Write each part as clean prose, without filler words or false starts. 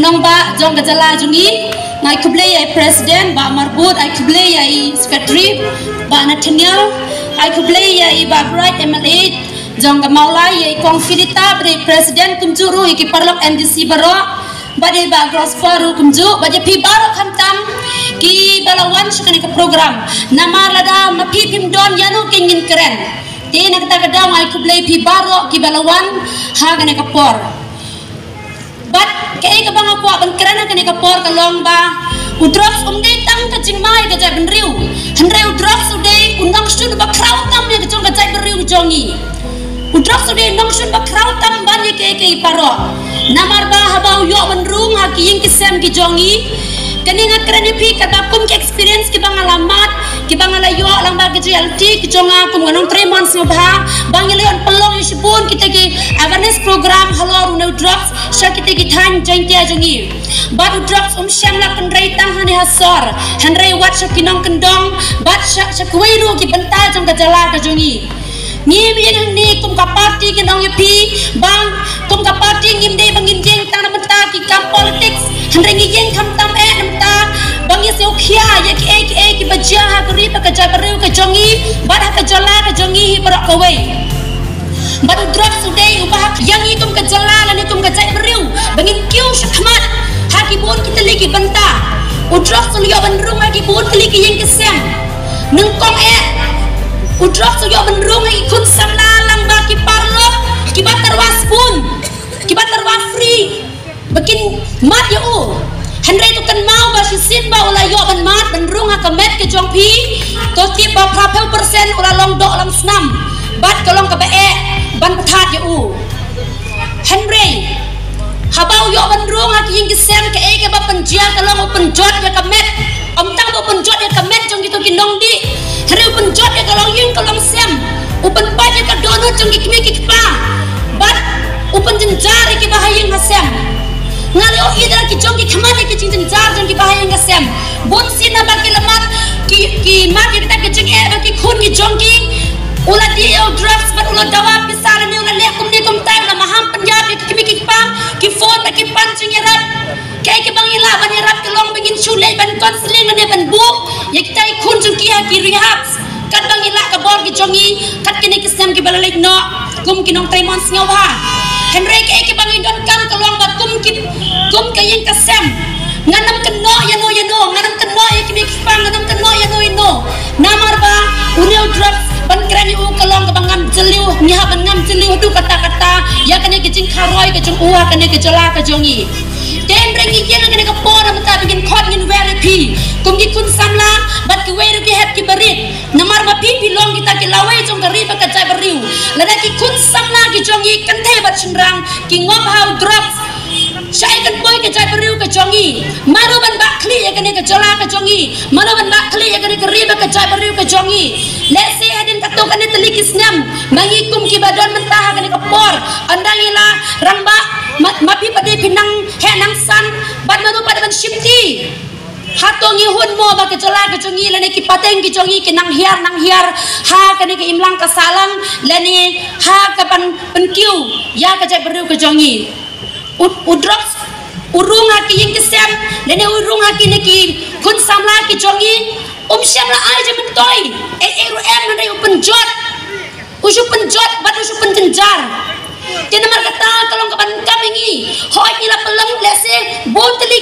nong ba jong gajala jungi ngai kuble ai president ba marbut ai kuble ai secretary ba Nathaniel ai kuble ai ba bright MLA jong ga maulai ai konfidita bre president kumjuru iki parlok MDC baro bade ba gross faru kumju baje pi baro khantam ki balawan shukani ka program nama lada mapi pimdon yanu kingin keren ti nakta kadang ai kuble pi baro ki balawan ha gane kapor bat kay ka bang ako ban keren kani kapor kalong ba udrox umde tang ka jingmai ka jai benriu handre udrox ude unang shun ba kraw tam ya jong ka jai benriu jongi udrox ude nong shun ba kraw tam ban ye kay paro namar ba habau yo benrung ha ki ying kisem ki jongi kani nga keren pi ka ba kum ki experience ki bang alamat ki bang alayo lang ba ki JLT ki jonga kum nganong 3 months no ba bang leon pelong yusipun kita ki awareness program halor no drugs sya kita ki than jengtia jongi bat drugs syam la kendrai tang hani hasor handrai wat sya kinong kendong bat sya kwairu ki benta jong ka jala ka jongi ngim yang ni kum ka party ki nong yepi bang kum ka party ngim dei bangin jeng tang na benta ki kam politics handrai ngi jeng kham tam namta bang ye seu khia ye ki bajia ha kri pa ka jabaru ka jongi bat ha ka jala ka jongi hi barak ka wei bat drugs today ubah yang ikum ka jala lan ikum ka jabaru bangin kiu shakmat ha ki bon kita lagi benta udrox yo bandrung ha ki bon lagi yang kesem nung kong udrox yo bandrung ha ikun samla lang ba ki parlo ki batar waspun ki batar wa free bakin mat ya handrai tu kan mau ba sisin ba ula yo ban mat bandrung ha kamet ke jong pi to ki ba prapel persen ula long dok lang snam bat kalong ka ba ban pathat ya handrai habau yo bandrung ha ki kisem ke ke ba penjia kalong penjot ya kamet tang ba penjot ya kamet jong gitu kinong di hari penjot ya kalong ying kalong sem upen pa ya ka donut jong ki kimi ki pa bat upen jenjar ki ba haying hasem ngali o idra ki jong ki khamane ki jing jenjar jong ki ba haying hasem bon sina ba ki lamat ki ma ki ta ki jing ba ki khun ki jong ki ula dia drugs bat ula dawa pisar ni ula lekum ni kum tay na maham panjab ki kimi ki pa ki phone ba ki pancing yarap kay ki bang ila ban yarap ki long bingin chulay ban counseling na ban book ye ki tay khun jong ki ha ki rehab kat bang ila ka bor ki jongi kat kini kisem ki balalek no kum ki nong 3 months ngawa henry kay ki bang idon kam ka long bat kum ka yang kasem nganam keno yano nganam keno ye ki ki pa nganam keno yano namar ba unil drugs ban krani u kalong ka bangam jeliu nya bangam jeliu du kata-kata ya kane ke jing kharoi ke jung uwa kane ke jala ka jongi tem brengi jeng kane ka pora mata bikin khot ngin very kum ki kun samla bat ki weru ki het ki barit namar ba pi long kita ki lawai jong kari ba ka jai bariu lada ki kun samla ki jongi kan the bat chenrang ki ngop how drugs sai kan boy ke jai bariu ke jongi maru ban ba khli ya kane ke jala ka jongi maru ban ba khli ya kane ke ri ba ka jai bariu ke jongi lese hadin kato kane telikis nyam mangikum ki badon mentah kane ke por andangila ramba mapi pade pinang he nang san bat maru pada ban shimti hatongi hun mo ba ke jala ke jongi lene ki pateng ki jongi ki nang hiar ha kane ke imlang ka salang lene ha ka pan penkiu ya ka jai bariu ke jongi udrox urung haki yang kesem lene urung haki neki kun samla ki jongi syam la ai je mentoi ru nare penjot usu penjot bat usu penjenjar Jadi nomor kata tolong kapan kami ni, hoi ni lah pelang lese, boleh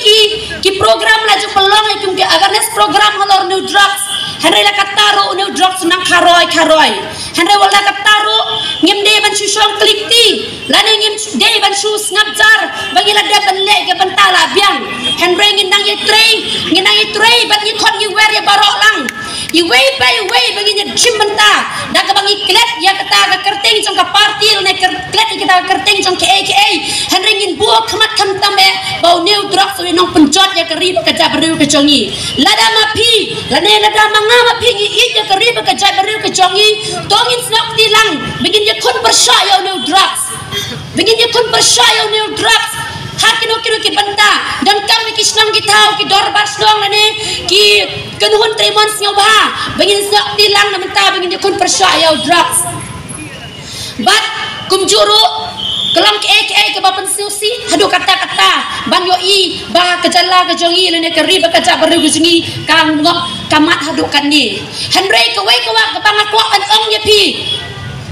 ki program lah je pelang lagi ki awareness program halor new drugs, henry lah kata ro new drugs nang karoi, henry wala kata ro ngim deh ban susong klikti, lani ngim deh ban sus ngabjar, bagi lah deh ban lek ke ban tala biang, henry nginang ye tray, ban ye kon ye wear ye barok lang. Iway bagi ni gym benta, dah kebangi klet ya kata ke kerting jong ke party ne klet kita kerting jong ke Henry ngin buak kemat kamtam bau new drugs we nong penjot ya kerib ke jabaru ke jongi lada mapi lada manga mapi ngi ya kerib ke jabaru ke jongi tongin snap tilang begin ya kun percaya new drugs hakin ki benda dan kami kisnang kita ki dorbar snong ne ki kenuhun tremon snyoba begin snap tilang na menta begin ya kun percaya drugs but kumjuru kelam ke bapan siusi hadu kata-kata ban yo i ba kejala kejongi lene keri ba kaja baru kejongi kang ngok kamat hadu kan ni henry ke wai ke wa ke bang aku an ong ye pi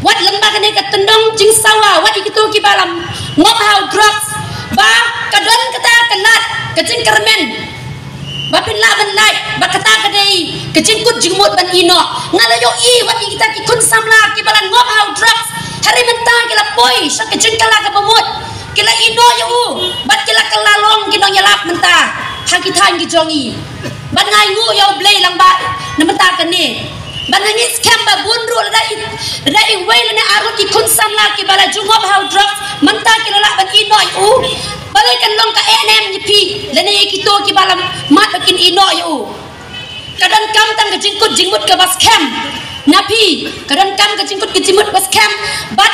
wat lembaga ne ketendong jing sawa wat ikitu ki balam ngop how drugs ba kadon kata kenat kecing kermen bapin la ban lai ba kata kadai kecing kut jingmut ban ino ngala yo i wat kita ki kun samla ki balan ngop how drugs hari mentah kila poi sak kecing kala ka pamut kila ino yo bat kila kalalong kino nyalap mentah haki than ki jongi ban ngai ngu yo blei lang ba na mentah kan ni ban ngi scam ba bunru da i wei le aru ki kun samla ki bala jungop how drugs mentah kila la ban ino yo balai kan long ka enem ni pi le ne ki to ki balam mat bakin ino yo kadang kam tang ke jingkut jingmut ke bas scam napi kadang kam ke jingmut bas scam bat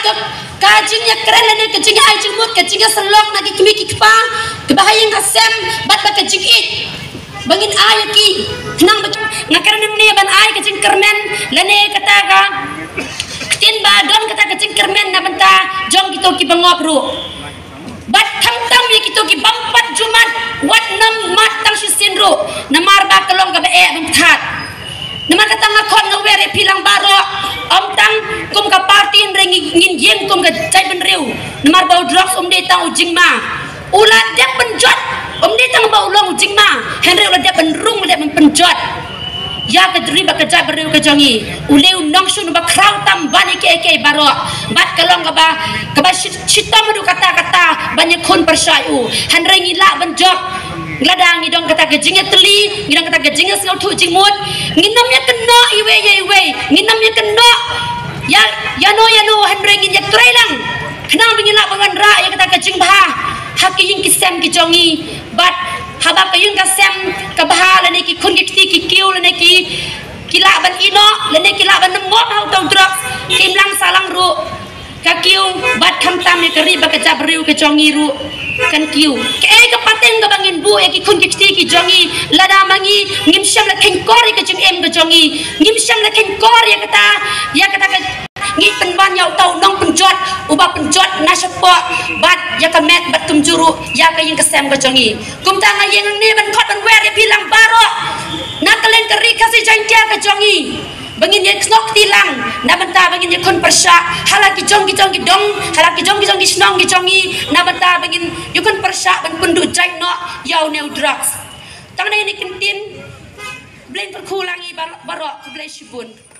ka jingnya keren le ne ke jingnya ai jingmut ke jingnya selok na ki kimi ki kpa ke bahayang asem bat ba ke jingit bangin ay ki nang ngakaran ni ban ay ke jing kermen le ne kata ka tin ba don kata ke jing kermen na banta jong kito ki bangop ru bat tam ya kito ki bampat jumat wat nam matang sisinro namar ba kelong ka be bamtat namar kata ngakon ngawere pilang baro om tang kum ka party ring ngin yen kum ka jai ben riu namar bau drugs de tang ujing ma ulat dek penjot de tang bau long ujing ma henry ulat dek ben rung dek ben penjot ya ke riba ke jai beriu ke jongi uleu nong sun ba kraw tam bani ke baro bat kelong ka ba cita madu kata-kata banyak kon persyayu henry ngila benjok ladang ngidong kata gejingnya teli ngidong kata gejingnya sengau tu jingmut nginamnya kena iwe nginamnya kena ya no henry nginjak trailang kenang bingila bangan ra ya kata gejing bah haki yung kisem ki jongi bat haba kayung kasem kabah lene ki kun ki ki kiu lene ki kila ban ino lene kila ban ngop hau tau drugs kimlang salang ru kakiu bat tam ya keri ba kaca beriu ke jongi ru kan kiu ke pateng ga bangin bu ya ki kun ki ki jongi lada mangi ngim syam la ken kor ke jing em ke jongi ngim syam la ken kor ya kata ngi penban yau tau nong penjot uba penjot nasepo bat ya ka met bat kumjuru ya ka yin kesem ke jongi kum tanga yang ni ban khot ban wer ya bilang baro na kalen keri kasih jangkia ke jongi bangin ye snok tilang na banta bangin ye kon persya halaki jongi dong halaki jongi snong ki jongi na banta bangin ye kon persya ban pundu jai no yau neu drugs tang ne ni kintin blain perkulangi baro blai shibun